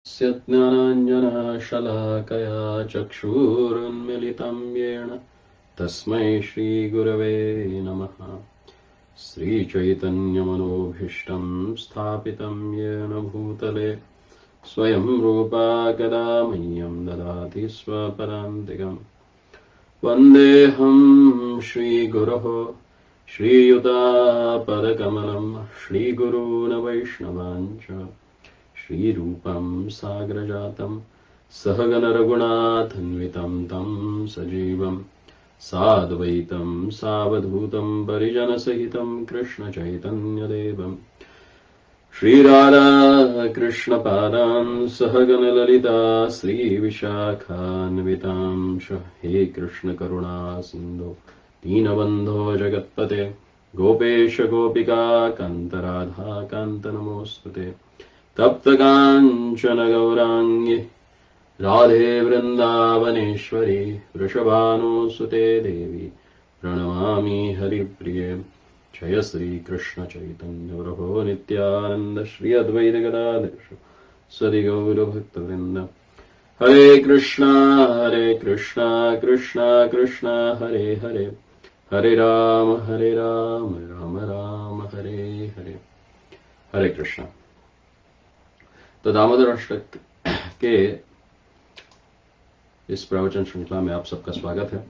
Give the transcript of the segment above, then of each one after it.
स्य ज्ञानाञ्जनशलाकया चक्षुरुन्मिलितं येन तस्मै श्रीगुरवे नमः। श्रीचैतन्यमनोभीष्टं स्थापितं येन भूतले स्वयं रूपा कदा मह्यं ददाति स्वपदान्तिकम्। वन्देऽहं श्रीगुरोः श्रीयुतापदकमलं श्रीगुरून् वैष्णवांश्च श्रीरूपं साग्रजातं सहगणरघुनाथन्वितं तं सजीवं साद्वैतं सावधूतं परिजनसहितं कृष्णचैतन्यदेवं श्रीराधाकृष्णपादान् सहगणललिता श्रीविशाखान्वितांश। हे कृष्णकरुणा सिन्धो दीनबन्धो जगत्पते गोपेश गोपिका कान्त राधा कान्त नमोऽस्तुते। तप्तकाञ्चन गौराङ्गी राधे वृन्दावनेश्वरी वृषभानुसुते देवी प्रणमामि हरिप्रिये। जय श्री कृष्ण चैतन्य प्रभो नित्यानंद श्री अद्वैत गदाधर सदि गौर भक्तवृंद। हरे कृष्णा कृष्णा कृष्णा हरे हरे, हरे राम राम राम हरे हरे। हरे कृष्णा। तो दामोदर अष्टक के इस प्रवचन श्रृंखला में आप सबका स्वागत है।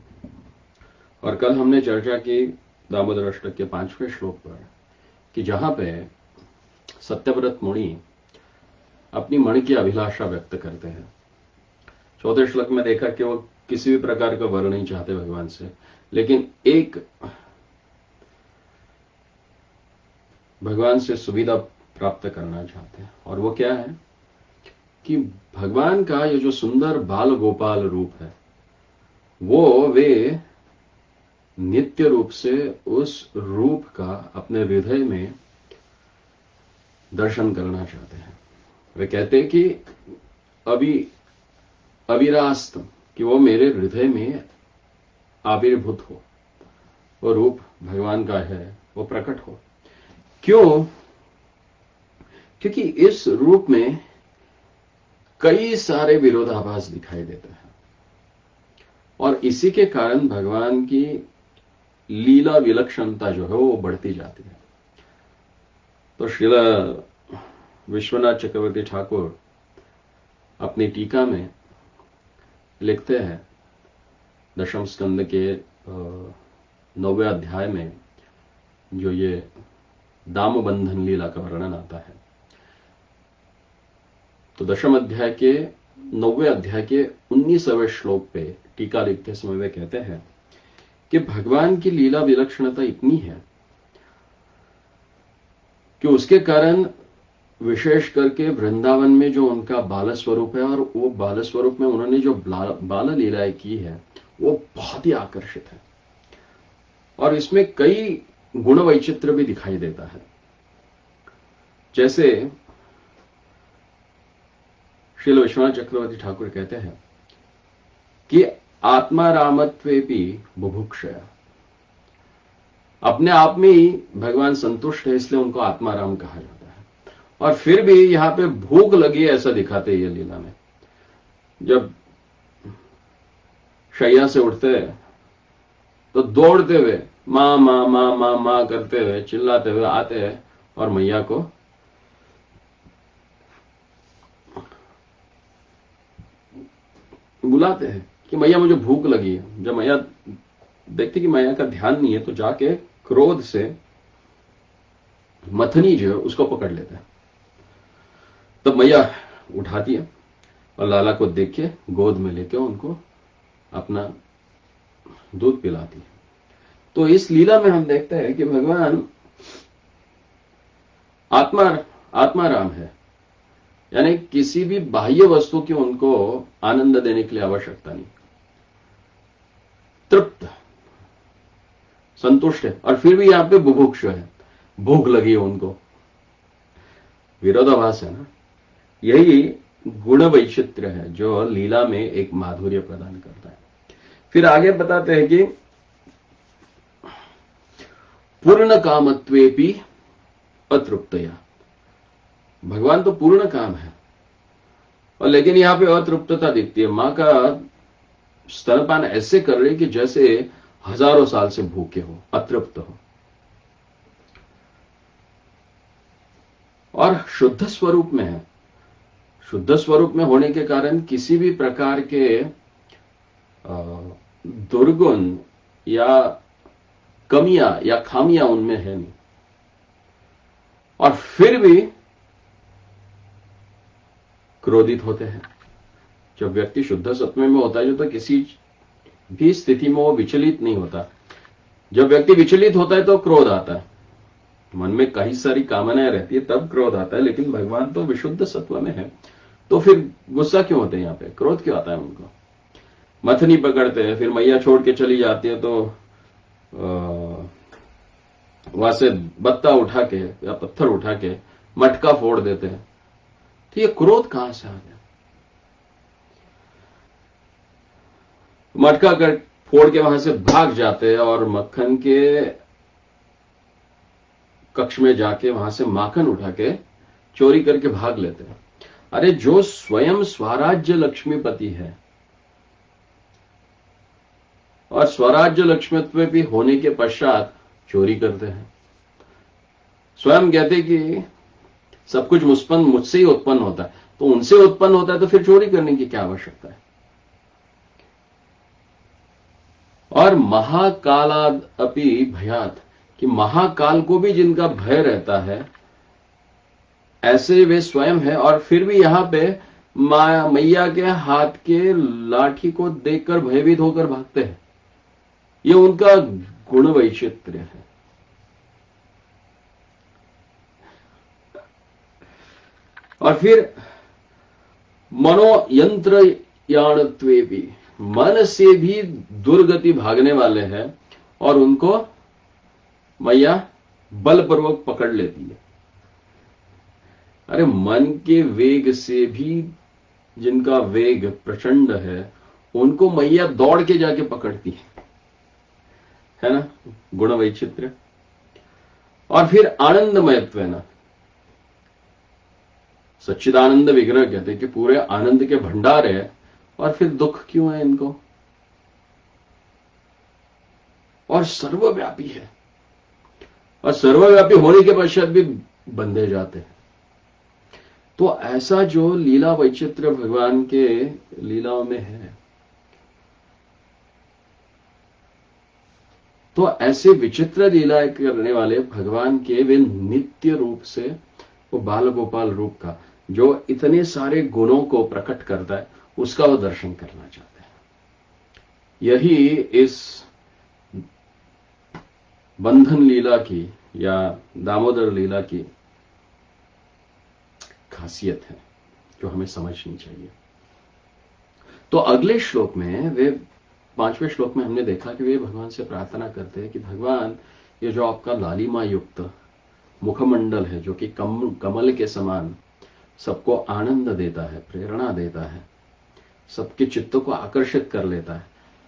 और कल हमने चर्चा की दामोदर अष्टक के 5वें श्लोक पर कि जहां पे सत्यव्रत मुनि अपनी मणि की अभिलाषा व्यक्त करते हैं। चौथे श्लोक में देखा कि वो किसी भी प्रकार का वर नहीं चाहते भगवान से, लेकिन एक भगवान से सुविधा प्राप्त करना चाहते हैं। और वो क्या है कि भगवान का ये जो सुंदर बाल गोपाल रूप है वो वे नित्य रूप से उस रूप का अपने हृदय में दर्शन करना चाहते हैं। वे कहते हैं कि अविरास्त कि वो मेरे हृदय में आविर्भूत हो, वो रूप भगवान का है वो प्रकट हो। क्यों? क्योंकि इस रूप में कई सारे विरोधाभास दिखाई देते हैं और इसी के कारण भगवान की लीला विलक्षणता जो है वो बढ़ती जाती है। तो श्रील विश्वनाथ चक्रवर्ती ठाकुर अपनी टीका में लिखते हैं, दशम स्कंद के 9वें अध्याय में जो ये दामबंधन लीला का वर्णन आता है। तो दशम अध्याय के 9वें अध्याय के 19वें श्लोक पे टीका लिखते समय वे कहते हैं कि भगवान की लीला विलक्षणता इतनी है कि उसके कारण विशेष करके वृंदावन में जो उनका बाल स्वरूप है और वो बाल स्वरूप में उन्होंने जो बाल लीलाएं की है वो बहुत ही आकर्षित है और इसमें कई गुण वैचित्र भी दिखाई देता है। जैसे श्रील विश्वनाथ चक्रवर्ती ठाकुर कहते हैं कि आत्मा रामत्वेपि बुभुक्षया, अपने आप में ही भगवान संतुष्ट है इसलिए उनको आत्मा राम कहा जाता है। और फिर भी यहां पे भूख लगी ऐसा दिखाते हैं ये लीला में। जब शैया से उठते हैं तो दौड़ते हुए मां मां मां मां मां करते हुए चिल्लाते हुए आते हैं और मैया को बुलाते हैं कि मैया मुझे भूख लगी है। जब मैया देखती कि मैया का ध्यान नहीं है तो जाके क्रोध से मथनी जो है उसको पकड़ लेते हैं। तब मैया उठाती है और लाला को देख के गोद में लेके उनको अपना दूध पिलाती है। तो इस लीला में हम देखते हैं कि भगवान आत्मा राम है, यानी किसी भी बाह्य वस्तु की उनको आनंद देने के लिए आवश्यकता नहीं, तृप्त संतुष्ट है। और फिर भी यहां पे बुभुक्ष है, भूख लगी है उनको। विरोधाभास है ना। यही गुण वैचित्र है जो लीला में एक माधुर्य प्रदान करता है। फिर आगे बताते हैं कि पूर्ण कामत्वेपि अतृप्तया, भगवान तो पूर्ण काम है और लेकिन यहां पे अतृप्तता दिखती है। मां का स्तनपान ऐसे कर रही कि जैसे हजारों साल से भूखे हो, अतृप्त हो, और शुद्ध स्वरूप में है। शुद्ध स्वरूप में होने के कारण किसी भी प्रकार के दुर्गुण या कमियां या खामियां उनमें है नहीं। और फिर भी क्रोधित होते हैं। जब व्यक्ति शुद्ध सत्व में होता है तो किसी भी स्थिति में वो विचलित नहीं होता। जब व्यक्ति विचलित होता है तो क्रोध आता है, मन में कई सारी कामनाएं रहती है, तब क्रोध आता है। लेकिन भगवान तो विशुद्ध सत्व में है, तो फिर गुस्सा क्यों होते हैं? यहां पे क्रोध क्यों आता है उनको? मथनी पकड़ते हैं, फिर मैया छोड़ के चली जाती है तो वहां से बत्ता उठा के या पत्थर उठा के मटका फोड़ देते हैं। तो ये क्रोध कहां से आ गया? मटका कर फोड़ के वहां से भाग जाते हैं और मक्खन के कक्ष में जाके वहां से माखन उठा के चोरी करके भाग लेते हैं। अरे जो स्वयं स्वराज्य लक्ष्मीपति है और स्वराज्य लक्ष्मीत्व भी होने के पश्चात चोरी करते हैं। स्वयं कहते कि सब कुछ मुझसे ही उत्पन्न होता है, तो उनसे उत्पन्न होता है तो फिर चोरी करने की क्या आवश्यकता है? और महाकालाद अपि भयात, कि महाकाल को भी जिनका भय रहता है ऐसे वे स्वयं है, और फिर भी यहां पे मैया के हाथ के लाठी को देखकर भयभीत होकर भागते हैं। ये उनका गुण वैचित्र्य है। और फिर मनोयंत्र याणत्वे भी, मन से भी दुर्गति भागने वाले हैं और उनको मैया बलपूर्वक पकड़ लेती है। अरे मन के वेग से भी जिनका वेग प्रचंड है उनको मैया दौड़ के जाके पकड़ती है ना, गुण वैचित्र्य। और फिर आनंदमयत्व है ना, सच्चिदानंद विग्रह कहते हैं कि पूरे आनंद के भंडार है, और फिर दुख क्यों है इनको? और सर्वव्यापी है, और सर्वव्यापी होने के पश्चात भी बंधे जाते हैं। तो ऐसा जो लीला वैचित्र्य भगवान के लीलाओं में है, तो ऐसे विचित्र लीलाएं करने वाले भगवान के वे नित्य रूप से, वो बाल गोपाल रूप का जो इतने सारे गुणों को प्रकट करता है, उसका वो दर्शन करना चाहते हैं। यही इस बंधन लीला की या दामोदर लीला की खासियत है जो हमें समझनी चाहिए। तो अगले श्लोक में वे 5वें श्लोक में हमने देखा कि वे भगवान से प्रार्थना करते हैं कि भगवान, ये जो आपका लालिमा युक्त मुखमंडल है जो कि कमल के समान सबको आनंद देता है, प्रेरणा देता है, सबके चित्त को आकर्षित कर लेता है,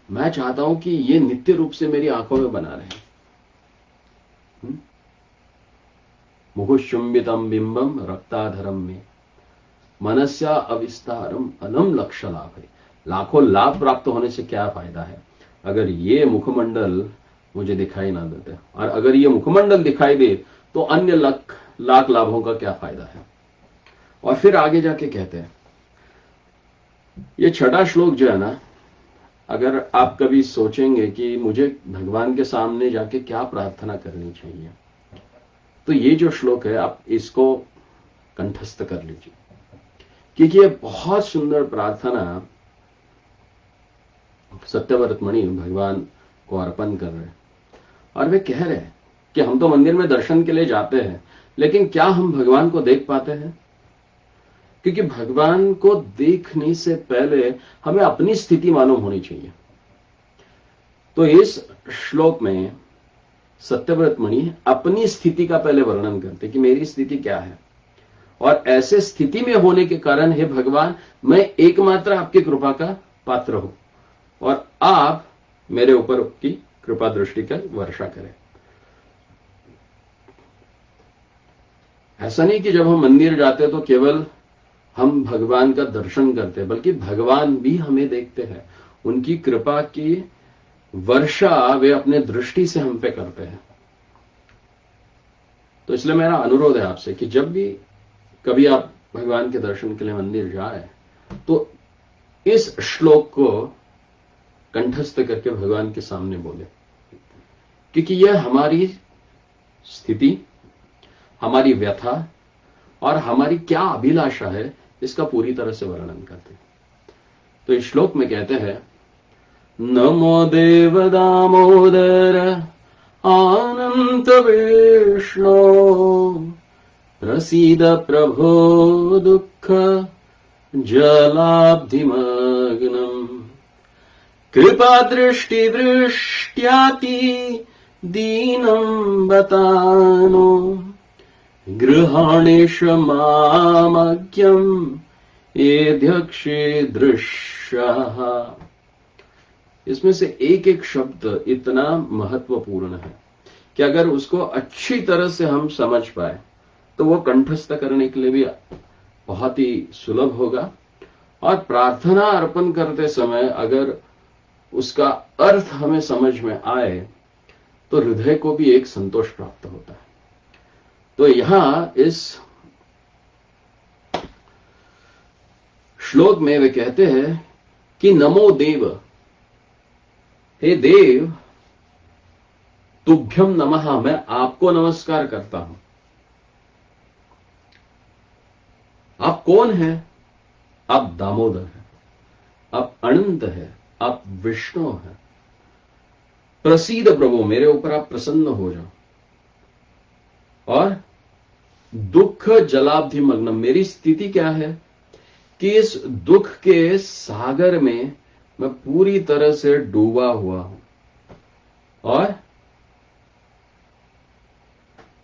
मैं चाहता हूं कि ये नित्य रूप से मेरी आंखों में बना रहे। मुहुशुंबितम बिंबम रक्ताधरम में मनस्या अविस्तारम अनम लक्ष्य लाभ है। लाखों लाभ प्राप्त होने से क्या फायदा है अगर ये मुखमंडल मुझे दिखाई ना देते, और अगर ये मुखमंडल दिखाई दे तो अन्य लाख लाभों का क्या फायदा है। और फिर आगे जाके कहते हैं, ये 6वां श्लोक जो है ना, अगर आप कभी सोचेंगे कि मुझे भगवान के सामने जाके क्या प्रार्थना करनी चाहिए, तो ये जो श्लोक है आप इसको कंठस्थ कर लीजिए, क्योंकि ये बहुत सुंदर प्रार्थना सत्यव्रत मणि भगवान को अर्पण कर रहे हैं। और वे कह रहे हैं कि हम तो मंदिर में दर्शन के लिए जाते हैं, लेकिन क्या हम भगवान को देख पाते हैं? क्योंकि भगवान को देखने से पहले हमें अपनी स्थिति मालूम होनी चाहिए। तो इस श्लोक में सत्यव्रत मणि अपनी स्थिति का पहले वर्णन करते कि मेरी स्थिति क्या है, और ऐसे स्थिति में होने के कारण हे भगवान, मैं एकमात्र आपकी कृपा का पात्र हूं और आप मेरे ऊपर की कृपा दृष्टि का वर्षा करें। ऐसा नहीं कि जब हम मंदिर जाते हैं तो केवल हम भगवान का दर्शन करते हैं, बल्कि भगवान भी हमें देखते हैं। उनकी कृपा की वर्षा वे अपने दृष्टि से हम पे करते हैं। तो इसलिए मेरा अनुरोध है आपसे कि जब भी कभी आप भगवान के दर्शन के लिए मंदिर जाए तो इस श्लोक को कंठस्थ करके भगवान के सामने बोले, क्योंकि यह हमारी स्थिति, हमारी व्यथा और हमारी क्या अभिलाषा है इसका पूरी तरह से वर्णन करते हैं। तो इस श्लोक में कहते हैं, नमो देव दामोदर आनंद विष्णु प्रसीद प्रभो दुःख जलाब्धिमग्नम् कृपा दृष्टि दृष्ट्याति दीनं बतानो गृहाणेश मामज्ञम् एध्यक्षे दृश्यः। इसमें से एक एक शब्द इतना महत्वपूर्ण है कि अगर उसको अच्छी तरह से हम समझ पाए तो वो कंठस्थ करने के लिए भी बहुत ही सुलभ होगा, और प्रार्थना अर्पण करते समय अगर उसका अर्थ हमें समझ में आए तो हृदय को भी एक संतोष प्राप्त होता है। तो यहां इस श्लोक में वे कहते हैं कि नमो देव, हे देव, तुभ्यम नमः, मैं आपको नमस्कार करता हूं। आप कौन हैं? आप दामोदर हैं, आप अनंत हैं, आप विष्णु हैं। प्रसीद प्रभु, मेरे ऊपर आप प्रसन्न हो जाओ। और दुख जलाब्धि मग्नम, मेरी स्थिति क्या है कि इस दुख के सागर में मैं पूरी तरह से डूबा हुआ हूं। और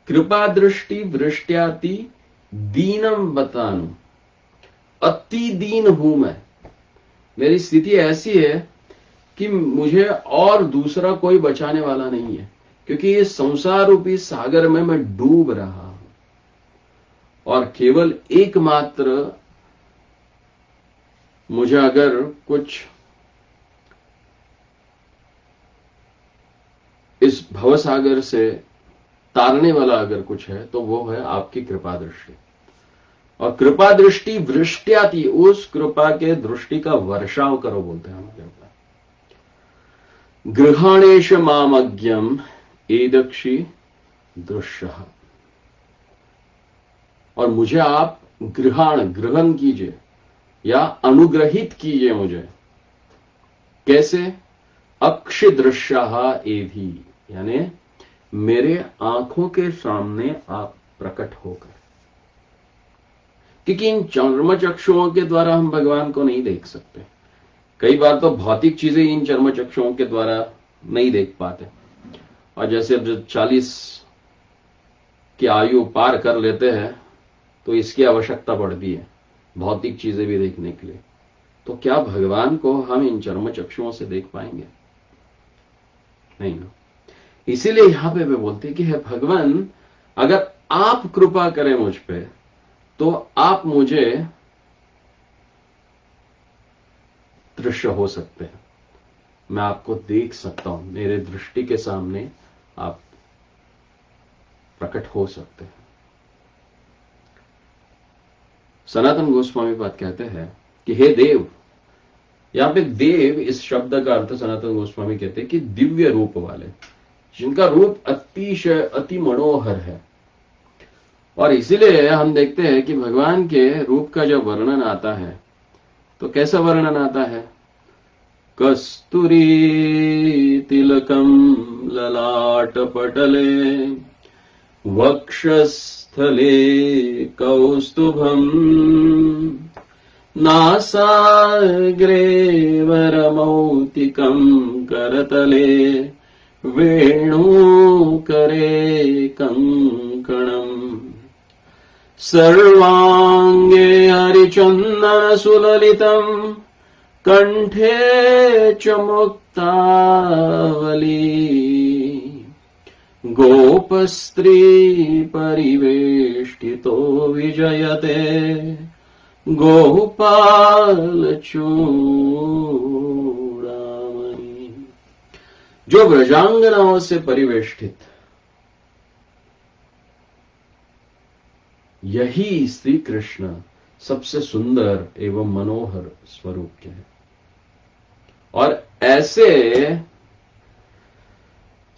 कृपा दृष्टि वृष्ट्याति दीनम बतानु, अति दीन हूं मैं। मेरी स्थिति ऐसी है कि मुझे और दूसरा कोई बचाने वाला नहीं है, क्योंकि इस संसार रूपी सागर में मैं डूब रहा हूं और केवल एकमात्र मुझे अगर कुछ इस भवसागर से तारने वाला अगर कुछ है तो वो है आपकी कृपा दृष्टि। और कृपा दृष्टि वृष्ट्याति, उस कृपा के दृष्टि का वर्षाव करो बोलते हैं हमारे ऊपर। गृहाणेश मामज्ञम एदक्षी दृश्य, और मुझे आप ग्रहण कीजिए या अनुग्रहित कीजिए मुझे। कैसे? अक्षि दृश्य एधि, यानी मेरे आंखों के सामने आप प्रकट होकर। क्योंकि इन चर्मचक्षुओं के द्वारा हम भगवान को नहीं देख सकते। कई बार तो भौतिक चीजें इन चर्मचक्षुओं के द्वारा नहीं देख पाते, और जैसे अब जब 40 की आयु पार कर लेते हैं तो इसकी आवश्यकता पड़ती है भौतिक चीजें भी देखने के लिए। तो क्या भगवान को हम इन चर्मचक्षुओं से देख पाएंगे? नहीं ना। इसीलिए यहां पे वे बोलते हैं कि हे भगवान, अगर आप कृपा करें मुझ पे तो आप मुझे दृश्य हो सकते हैं, मैं आपको देख सकता हूं, मेरे दृष्टि के सामने आप प्रकट हो सकते हैं। सनातन गोस्वामी पाद कहते हैं कि हे देव, यहां पे देव इस शब्द का अर्थ सनातन गोस्वामी कहते हैं कि दिव्य रूप वाले, जिनका रूप अतिशय अति मनोहर है। और इसीलिए हम देखते हैं कि भगवान के रूप का जब वर्णन आता है तो कैसा वर्णन आता है? कस्तूरी तिलकम ललाट पटले वक्षस्थले कौस्तुभम नासाग्रे वरमौक्तिकं करतले वेणुकरे कंकणम् सर्वांगे हरिचंदन सुललितम् कंठे च मुक्तावली गोपस्त्री परिवेष्टितो विजयते गोपाल चूड़ामणि। जो व्रजांगनाओं से परिवेष्टित, यही श्री कृष्ण सबसे सुंदर एवं मनोहर स्वरूप के हैं। और ऐसे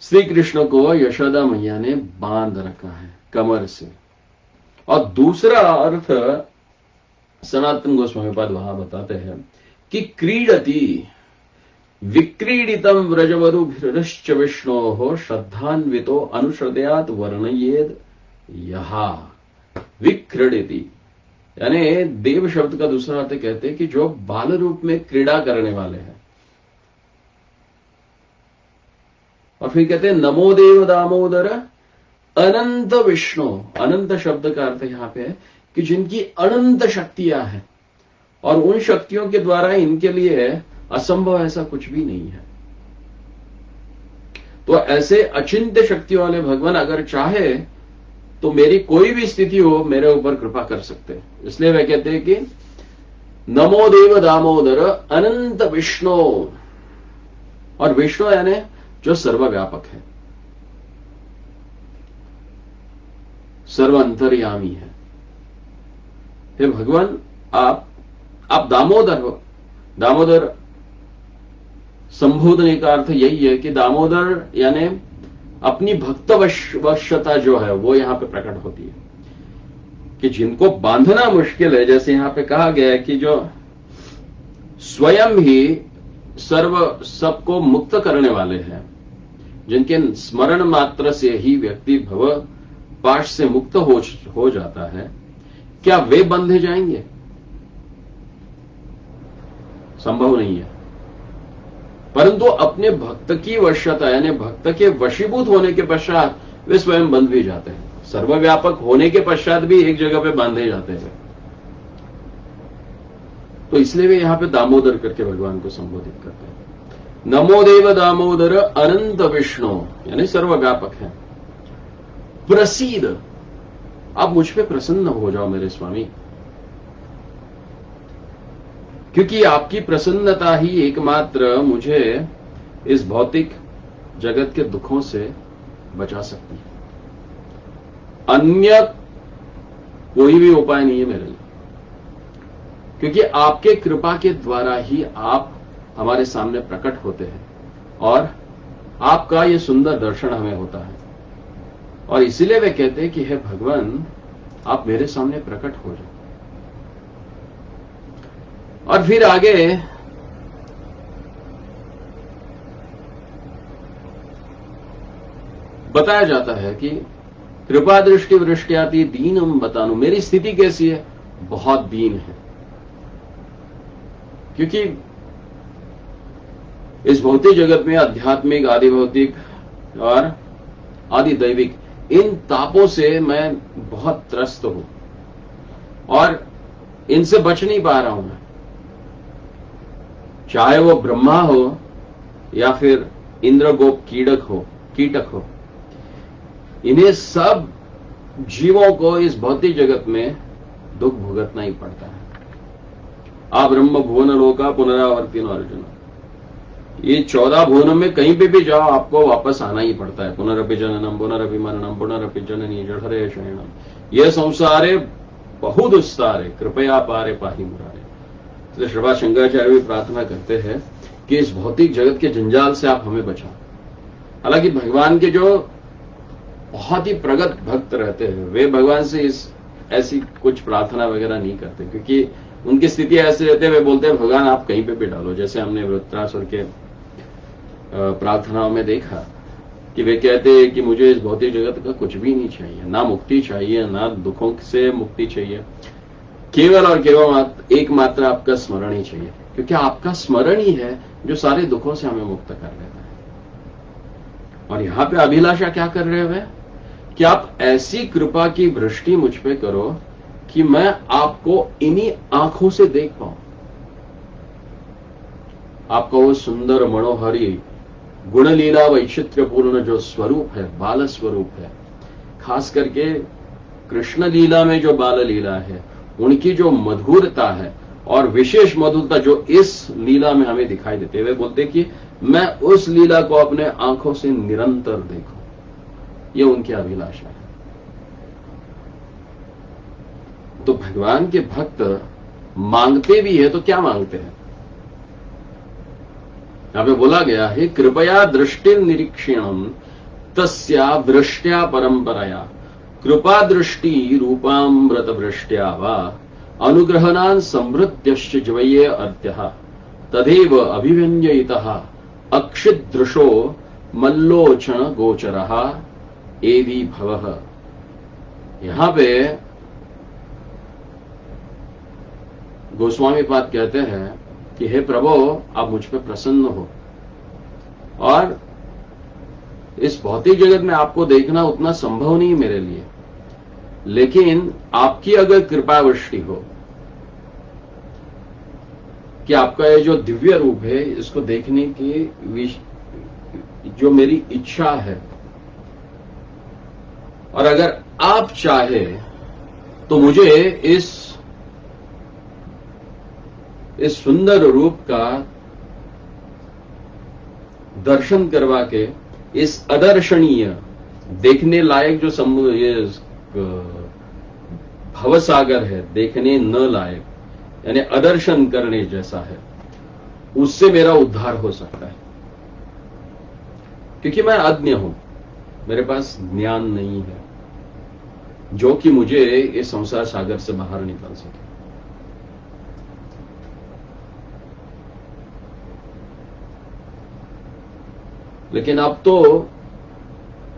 श्री कृष्ण को यशोदा मैया ने बांध रखा है कमर से। और दूसरा अर्थ सनातन गोस्वामी पाद वहां बताते हैं कि क्रीडति विक्रीडितम व्रजवधुभिश्च विष्णोः श्रद्धान्वितो अनुश्रदयात वर्णयेद यहा। विक्रीडिति यानी देव शब्द का दूसरा अर्थ कहते हैं कि जो बाल रूप में क्रीड़ा करने वाले हैं। और फिर कहते हैं नमो देव दामोदर अनंत विष्णु। अनंत शब्द का अर्थ यहां पे है कि जिनकी अनंत शक्तियां हैं और उन शक्तियों के द्वारा इनके लिए असंभव ऐसा कुछ भी नहीं है। तो ऐसे अचिंत्य शक्ति वाले भगवान अगर चाहे तो मेरी कोई भी स्थिति हो मेरे ऊपर कृपा कर सकते हैं। इसलिए वे कहते हैं कि नमो देव दामोदर अनंत विष्णु। और विष्णु यानी जो सर्वव्यापक है, सर्वांतर्यामी है। हे भगवान, आप दामोदर हो। दामोदर संबोधने का अर्थ यही है कि दामोदर यानी अपनी भक्तवश्यता जो है वो यहां पे प्रकट होती है कि जिनको बांधना मुश्किल है। जैसे यहां पे कहा गया है कि जो स्वयं ही सबको मुक्त करने वाले हैं, जिनके स्मरण मात्र से ही व्यक्ति भव पाश से मुक्त हो जाता है, क्या वे बंधे जाएंगे? संभव नहीं है। परंतु अपने भक्त की वश्यता यानी भक्त के वशीभूत होने के पश्चात वे स्वयं बंध भी जाते हैं। सर्वव्यापक होने के पश्चात भी एक जगह पे बांधे जाते हैं। तो इसलिए वे यहां पे दामोदर करके भगवान को संबोधित करते हैं। नमो देव दामोदर अनंत विष्णु यानी सर्वव्यापक है। प्रसीद, आप मुझ पे प्रसन्न हो जाओ मेरे स्वामी, क्योंकि आपकी प्रसन्नता ही एकमात्र मुझे इस भौतिक जगत के दुखों से बचा सकती है। अन्य कोई भी उपाय नहीं है मेरे लिए, क्योंकि आपके कृपा के द्वारा ही आप हमारे सामने प्रकट होते हैं और आपका ये सुंदर दर्शन हमें होता है। और इसीलिए वे कहते हैं कि हे भगवान, आप मेरे सामने प्रकट हो जाओ। और फिर आगे बताया जाता है कि कृपा दृष्टि वृष्टियाति दीनम बतानु। मेरी स्थिति कैसी है? बहुत दीन है, क्योंकि इस भौतिक जगत में आध्यात्मिक, आदि भौतिक और आदि दैविक इन तापों से मैं बहुत त्रस्त हूं और इनसे बच नहीं पा रहा हूं मैं। चाहे वो ब्रह्मा हो या फिर इंद्रगोप कीटक हो, इन्हें सब जीवों को इस भौतिक जगत में दुख भुगतना ही पड़ता है। आ ब्रह्म भुवन लोका पुनरावर्तिनो अर्जुन। ये 14 भुवनों में कहीं पे भी जाओ आपको वापस आना ही पड़ता है। पुनरपि जननम पुनरपि मरणम पुनरपि जननी जठरे शयनम ये संसारे बहुदुस्तारे कृपया पारे पाहि मुरारे। इसलिए श्रीपाद शंकराचार्य भी प्रार्थना करते हैं कि इस भौतिक जगत के जंजाल से आप हमें बचाओ। हालांकि भगवान के जो बहुत ही प्रगत भक्त रहते हैं वे भगवान से ऐसी कुछ प्रार्थना वगैरह नहीं करते, क्योंकि उनकी स्थिति ऐसे रहते हैं, वे बोलते हैं भगवान आप कहीं पे भी डालो। जैसे हमने वृत्रासुर के प्रार्थनाओं में देखा कि वे कहते हैं कि मुझे इस भौतिक जगत का कुछ भी नहीं चाहिए, ना मुक्ति चाहिए, ना दुखों से मुक्ति चाहिए, केवल और केवल एकमात्र आपका स्मरण ही चाहिए, क्योंकि आपका स्मरण ही है जो सारे दुखों से हमें मुक्त कर लेता है। और यहां पे अभिलाषा क्या कर रहे हुए कि आप ऐसी कृपा की वृष्टि मुझ पे करो कि मैं आपको इन्हीं आंखों से देख पाऊं। आपका वो सुंदर मनोहरी गुणलीला वैचित्र्यपूर्ण जो स्वरूप है, बाल स्वरूप है, खास करके कृष्ण लीला में जो बाल लीला है उनकी जो मधुरता है और विशेष मधुरता जो इस लीला में हमें दिखाई देती है, वे बोलते कि मैं उस लीला को अपने आंखों से निरंतर देखूं, ये उनकी अभिलाषा है। तो भगवान के भक्त मांगते भी है तो क्या मांगते हैं? यहां पे बोला गया है, कृपया दृष्टि निरीक्षणम तस्या वृष्ट्या परंपराया कृपा दृष्टि रूपामृत वृष्ट्या वा अनुग्रहणान समृद्ध्यश्च जवये अर्त्यः तदेव अभिव्यंजयितः अक्षिदृशो मल्लोचन गोचरः एवि भवः। यहां पे गोस्वामी पाद कहते हैं कि हे प्रभु, आप मुझ पर प्रसन्न हो, और इस भौतिक जगत में आपको देखना उतना संभव नहीं मेरे लिए, लेकिन आपकी अगर कृपा वृष्टि हो कि आपका ये जो दिव्य रूप है इसको देखने की जो मेरी इच्छा है, और अगर आप चाहे तो मुझे इस सुंदर रूप का दर्शन करवा के इस अदर्शनीय देखने लायक जो ये भवसागर है, देखने न लायक यानी अदर्शन करने जैसा है, उससे मेरा उद्धार हो सकता है। क्योंकि मैं अज्ञ हूं, मेरे पास ज्ञान नहीं है जो कि मुझे इस संसार सागर से बाहर निकाल सके। लेकिन अब तो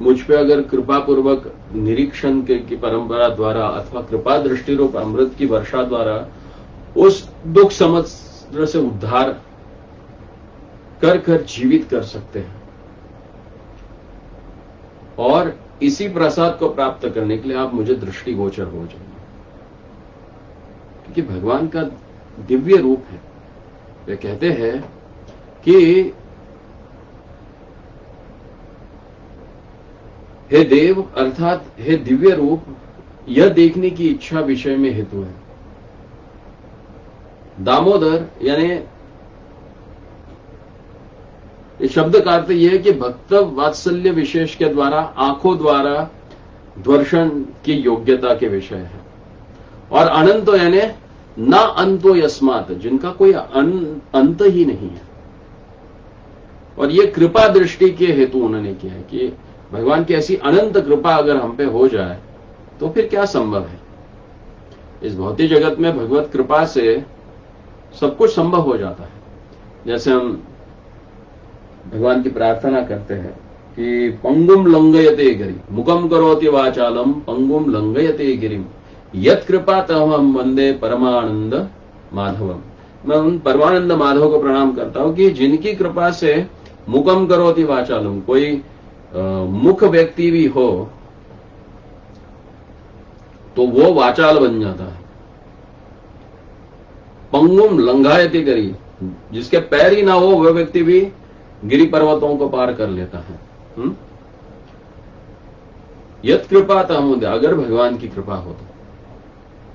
मुझ पे अगर कृपा पूर्वक निरीक्षण की परंपरा द्वारा अथवा कृपा दृष्टि रूप अमृत की वर्षा द्वारा उस दुख समुद्र से उद्धार कर कर जीवित कर सकते हैं, और इसी प्रसाद को प्राप्त करने के लिए आप मुझे दृष्टिगोचर हो जाइए, क्योंकि भगवान का दिव्य रूप है। वे कहते हैं कि हे देव अर्थात हे दिव्य रूप, यह देखने की इच्छा विषय में हेतु है। दामोदर यानी इस शब्द का अर्थ यह है कि भक्त वात्सल्य विशेष के द्वारा आंखों द्वारा दर्शन की योग्यता के विषय है, और अनंत यानी ना अंतो यस्मात, जिनका कोई अंत ही नहीं है। और ये कृपा दृष्टि के हेतु उन्होंने किया है कि भगवान की ऐसी अनंत कृपा अगर हम पे हो जाए तो फिर क्या संभव है। इस भौतिक जगत में भगवत कृपा से सब कुछ संभव हो जाता है। जैसे हम भगवान की प्रार्थना करते हैं कि पंगुम लंघयते गिरि मुखम करोति वाचालम पंगुम लंघयते गिरिम यत् कृपा तमहं वंदे परमानंद माधवम। मैं उन परमानंद माधव को प्रणाम करता हूं कि जिनकी कृपा से मुखम करोति वाचालम, कोई मुख व्यक्ति भी हो तो वो वाचाल बन जाता है। पंगुम लंघायते गिरि, जिसके पैर ही ना हो वह व्यक्ति भी गिरि पर्वतों को पार कर लेता है। यत् कृपा तमहं, अगर भगवान की कृपा हो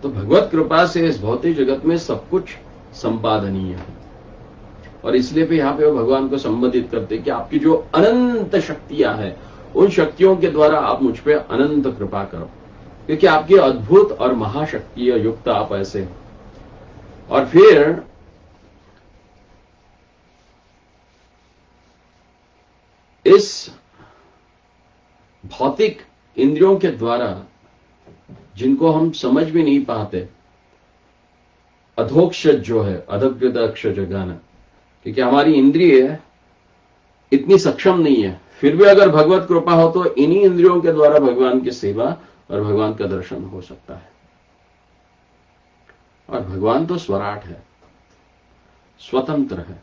तो भगवत कृपा से इस भौतिक जगत में सब कुछ संपादनीय है। और इसलिए भी यहां पे वो भगवान को संबोधित करते हैं कि आपकी जो अनंत शक्तियां हैं उन शक्तियों के द्वारा आप मुझ पे अनंत कृपा करो, क्योंकि आपकी अद्भुत और महाशक्तिय युक्त आप ऐसे हैं। और फिर इस भौतिक इंद्रियों के द्वारा जिनको हम समझ भी नहीं पाते, अधोक्षज जो है अधकृत अक्षज गाना, क्योंकि हमारी इंद्रिय इतनी सक्षम नहीं है, फिर भी अगर भगवत कृपा हो तो इन्हीं इंद्रियों के द्वारा भगवान की सेवा और भगवान का दर्शन हो सकता है। और भगवान तो स्वराट है, स्वतंत्र है,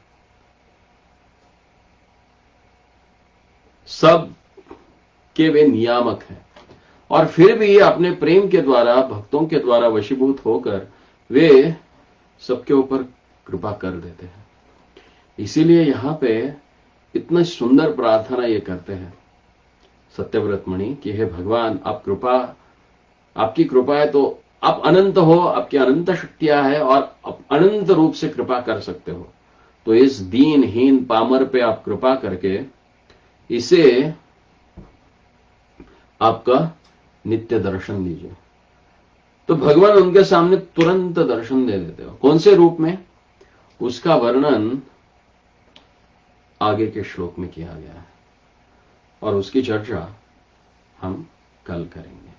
सब के वे नियामक हैं, और फिर भी अपने प्रेम के द्वारा भक्तों के द्वारा वशीभूत होकर वे सबके ऊपर कृपा कर देते हैं। इसीलिए यहां पे इतना सुंदर प्रार्थना ये करते हैं सत्यव्रत मणि कि हे भगवान, आप कृपा, आपकी कृपा है तो आप अनंत हो, आपकी अनंत शक्तियां है और आप अनंत रूप से कृपा कर सकते हो। तो इस दीनहीन पामर पे आप कृपा करके इसे आपका नित्य दर्शन दीजिए। तो भगवान उनके सामने तुरंत दर्शन दे देते हो। कौन से रूप में, उसका वर्णन आगे के श्लोक में किया गया है और उसकी चर्चा हम कल करेंगे।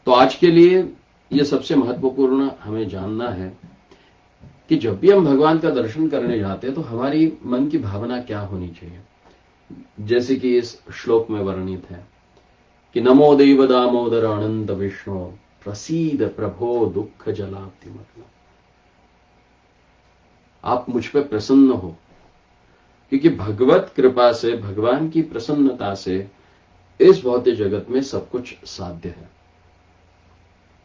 तो आज के लिए यह सबसे महत्वपूर्ण हमें जानना है कि जब भी हम भगवान का दर्शन करने जाते हैं तो हमारी मन की भावना क्या होनी चाहिए। जैसे कि इस श्लोक में वर्णित है कि नमो देव दामोदर अनंत विष्णु प्रसीद प्रभो दुख जलाब्धि मतलब। आप मुझ पे प्रसन्न हो, क्योंकि भगवत कृपा से, भगवान की प्रसन्नता से इस भौतिक जगत में सब कुछ साध्य है।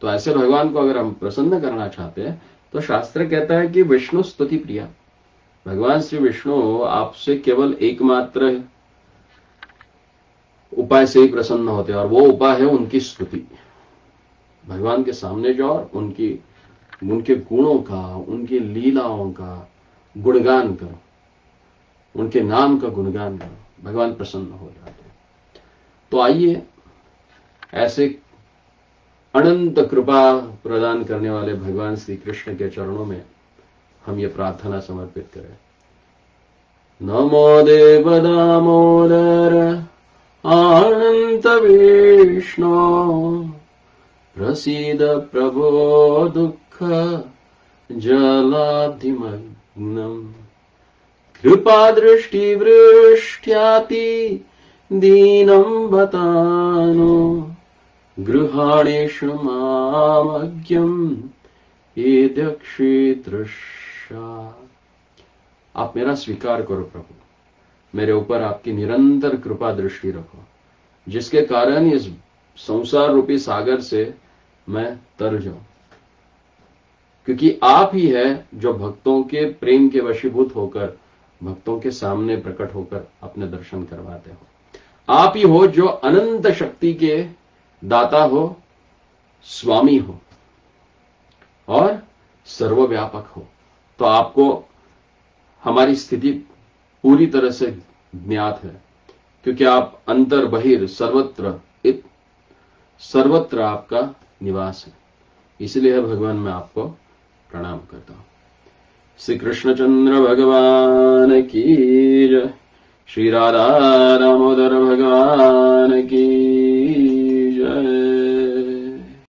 तो ऐसे भगवान को अगर हम प्रसन्न करना चाहते हैं तो शास्त्र कहता है कि विष्णु स्तुति प्रिया। भगवान श्री विष्णु आपसे केवल एकमात्र उपाय से ही प्रसन्न होते हैं और वो उपाय है उनकी स्तुति। भगवान के सामने जाओ और उनके गुणों का, उनकी लीलाओं का गुणगान करो, उनके नाम का गुणगान करो, भगवान प्रसन्न हो जाते हैं। तो आइए ऐसे अनंत कृपा प्रदान करने वाले भगवान श्री कृष्ण के चरणों में हम ये प्रार्थना समर्पित करें। नमो देव दामोदर अनंत विष्णु प्रसीद प्रभो दुःख जलाब्धिमग्नम् कृपा दृष्टि वृष्ट्याति दीनं बतानो गृहाणेषु मामज्ञम् एदक्षिदृशा। आप मेरा स्वीकार करो प्रभु, मेरे ऊपर आपकी निरंतर कृपा दृष्टि रखो, जिसके कारण इस संसार रूपी सागर से मैं तर जाऊं। क्योंकि आप ही है जो भक्तों के प्रेम के वशीभूत होकर, भक्तों के सामने प्रकट होकर अपने दर्शन करवाते हो। आप ही हो जो अनंत शक्ति के दाता हो, स्वामी हो और सर्वव्यापक हो। तो आपको हमारी स्थिति पूरी तरह से ज्ञात है, क्योंकि आप अंतर बहिर सर्वत्र आपका निवास है। इसलिए भगवान मैं आपको प्रणाम करता हूं। श्री कृष्णचंद्र भगवान की जय। श्री राधा दामोदर भगवान की